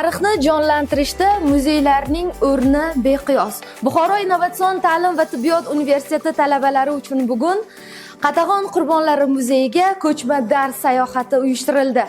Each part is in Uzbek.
Tarixni jonlantirishda muzeylarning o'rni beqiyos. Buxoro Innovatsion ta'lim va tibbiyot universiteti talabalari uchun bugun Qatag'on qurbonlari muzeyiga ko'chma dars sayohati uyushtirildi.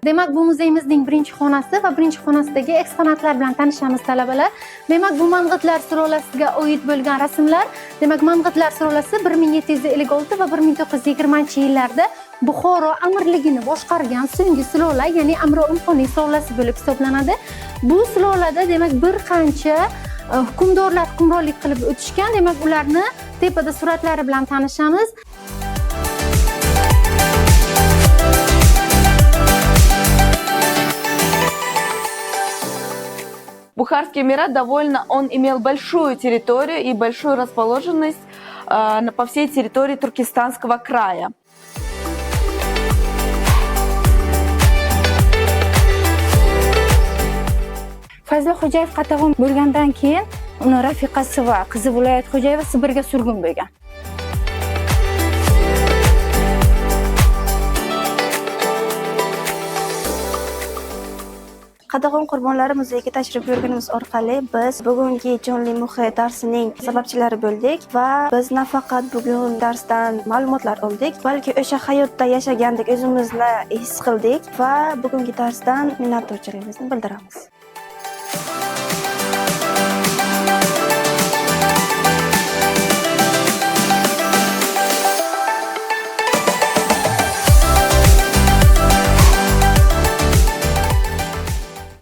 Demak, bu muzeyimizning birinchi xonasi va birinchi xonasidagi eksponatlar bilan tanishamiz talabalar. Demak, bu Mang'itlar sulolasiga oid bo'lgan rasmlar. Demak, Mang'itlar sulolasi 1756 va 1920-yillarda Buxoro amirligini boshqargan so'nggi sulola, ya'ni Amro-Umxoniy sulolasi bo'lib hisoblanadi. Bu sulolada demak bir qancha hukmdorlar hukmronlik qilib o'tishgan. Demak, ularni tepada suratlari bilan tanishamiz. Бухарский Эмират он имел большую территорию и большую расположенность по всей территории Туркестанского края. Fazli Xo'jayev Qatag'on bo'lgandan keyin uni rafiqasi va qizi Viloyat Xo'jayeva Sibirga surgun bo'lgan. Qatag'on qurbonlari muzeyiga tashrif buyurganimiz orqali biz bugungi jonli muhit darsining sababchilari bo'ldik va biz nafaqat bugun darsdan ma'lumotlar oldik, balki o'sha hayotda yashagandek o'zimizni his qildik va bugungi darsdan minnatdorchiligimizni bildiramiz.